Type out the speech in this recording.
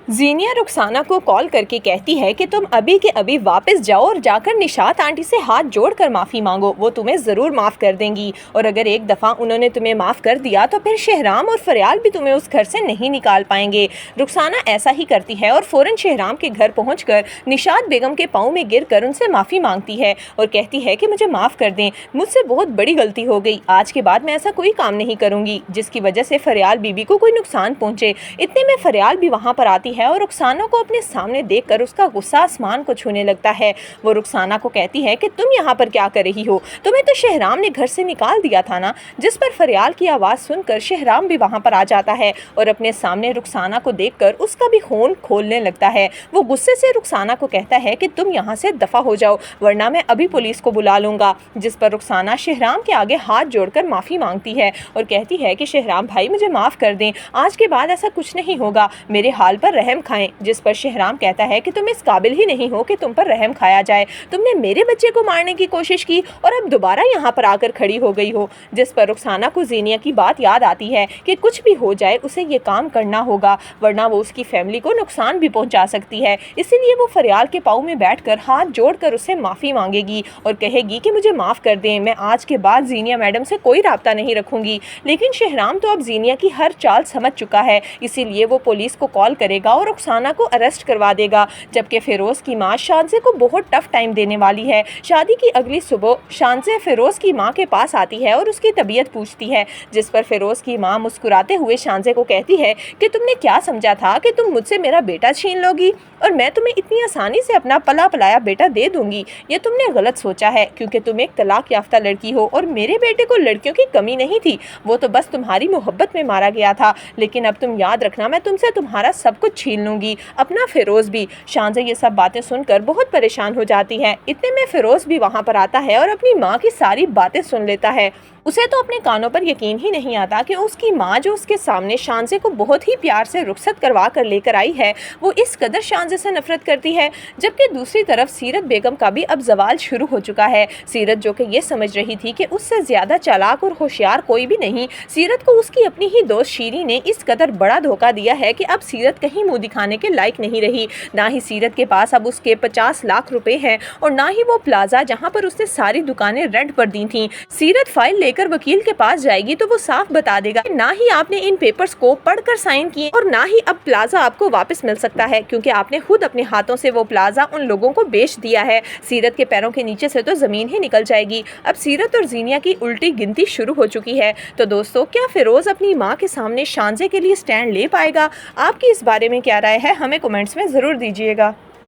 زینیا رخسانہ کو کال کر کے کہتی ہے کہ تم ابھی کے ابھی واپس جاؤ اور جا کر نشاط آنٹی سے ہاتھ جوڑ کر معافی مانگو، وہ تمہیں ضرور معاف کر دیں گی، اور اگر ایک دفعہ انہوں نے تمہیں معاف کر دیا تو پھر شہرام اور فریال بھی تمہیں اس گھر سے نہیں نکال پائیں گے۔ رخسانہ ایسا ہی کرتی ہے اور فوراً شہرام کے گھر پہنچ کر نشاط بیگم کے پاؤں میں گر کر ان سے معافی مانگتی ہے اور کہتی ہے کہ مجھے معاف کر دیں، مجھ سے بہت بڑی غلطی ہو گئی، آج کے بعد میں ایسا کوئی کام نہیں کروں گی جس کی وجہ سے فریال بی بی کو کوئی نقصان پہنچے۔ اتنے میں فریال بھی وہاں پر آتی ہے اور رخسانہ کو اپنے سامنے دیکھ کر اس کا غصہ آسمان کو چھونے لگتا ہے۔ وہ رخسانہ کو کہتی ہے کہ تم یہاں پر کیا کر رہی ہو، تمہیں تو شہرام نے گھر سے نکال دیا تھا نا، جس پر فریال کی آواز سن کر شہرام بھی وہاں پر آ جاتا ہے اور اپنے سامنے رخسانہ کو دیکھ کر اس کا بھی خون کھولنے لگتا ہے۔ وہ غصے سے رخسانہ کو کہتا ہے کہ تم یہاں سے دفع ہو جاؤ ورنہ میں ابھی پولیس کو بلا لوں گا، جس پر رخسانہ شہرام کے آگے ہاتھ جوڑ کر معافی مانگتی ہے اور کہتی ہے کہ شہرام بھائی مجھے معاف کر دیں، آج کے بعد ایسا کچھ نہیں ہوگا، میرے حال پر رحم کھائیں، جس پر شہرام کہتا ہے کہ تم اس قابل ہی نہیں ہو کہ تم پر رحم کھایا جائے، تم نے میرے بچے کو مارنے کی کوشش کی اور اب دوبارہ یہاں پر آ کر کھڑی ہو گئی ہو، جس پر رخسانہ کو زینیا کی بات یاد آتی ہے کہ کچھ بھی ہو جائے اسے یہ کام کرنا ہوگا ورنہ وہ اس کی فیملی کو نقصان بھی پہنچا سکتی ہے، اسی لیے وہ فریال کے پاؤں میں بیٹھ کر ہاتھ جوڑ کر اسے معافی مانگے گی اور کہے گی کہ مجھے معاف کر دیں، میں آج کے بعد زینیا میڈم سے کوئی رابطہ نہیں رکھوں گی۔ لیکن شہرام تو اب زینیا کی ہر چال سمجھ چکا ہے، اسی لیے وہ پولیس کو کال کرے گا اور رخسانہ کو اریسٹ کروا دے گا، جبکہ فیروز کی ماں شانزے کو بہت ٹف ٹائم دینے والی ہے۔ شادی کی اگلی صبح شانزے فیروز کی ماں کے پاس آتی ہے اور اس کی طبیعت پوچھتی ہے، جس پر فیروز کی ماں مسکراتے ہوئے شانزے کو کہتی ہے کہ تم نے کیا سمجھا تھا کہ تم مجھ سے میرا بیٹا چھین لو گی اور میں تمہیں اتنی آسانی سے اپنا پلا پلایا بیٹا دے دوں گی، یہ تم نے غلط سوچا ہے کیونکہ تم ایک طلاق یافتہ لڑکی ہو اور میرے بیٹے کو لڑکیوں کی کمی نہیں تھی، وہ تو بس تمہاری محبت میں مارا گیا تھا، لیکن اب تم یاد رکھنا میں تم سے تمہارا سب کچھ چھین لوں گی، اپنا فیروز بھی۔ شانزے یہ سب باتیں سن کر بہت پریشان ہو جاتی ہے، اتنے میں فیروز بھی وہاں پر آتا ہے اور اپنی ماں کی ساری باتیں سن لیتا ہے۔ اسے تو اپنے کانوں پر یقین ہی نہیں آتا کہ اس کی ماں جو اس کے سامنے شانزے کو بہت ہی پیار سے رخصت کروا کر لے کر آئی ہے، وہ اس قدر شانزے سے نفرت کرتی ہے، جبکہ دوسری طرف سیرت بیگم کا بھی اب زوال شروع ہو چکا ہے۔ سیرت جو کہ یہ سمجھ رہی تھی کہ اس سے زیادہ چالاک اور ہوشیار کوئی بھی نہیں، سیرت کو اس کی اپنی ہی دوست شیری نے اس قدر بڑا دھوکہ دیا ہے کہ اب سیرت کہیں منہ دکھانے کے لائق نہیں رہی، نہ ہی سیرت کے پاس اب اس کے 50 لاکھ روپے ہیں اور نہ ہی وہ پلازا جہاں پر اس نے ساری دکانیں رینٹ پر دی تھیں۔ سیرت فائل لے کر وکیل کے پاس جائے گی تو وہ صاف بتا دے گا کہ نہ ہی آپ نے ان پیپرز کو پڑھ کر سائن کیے اور نہ ہی اب پلازا آپ کو واپس مل سکتا ہے کیونکہ آپ نے خود اپنے ہاتھوں سے وہ پلازا ان لوگوں کو بیچ دیا ہے۔ سیرت کے پیروں کے نیچے سے تو زمین ہی نکل جائے گی۔ اب سیرت اور زینیا کی الٹی گنتی شروع ہو چکی ہے۔ تو دوستو، کیا فیروز اپنی ماں کے سامنے شانزے کے لیے سٹینڈ لے پائے گا؟ آپ کی اس بارے میں کیا رائے ہے؟ ہمیں کمنٹس میں ضرور دیجیے گا۔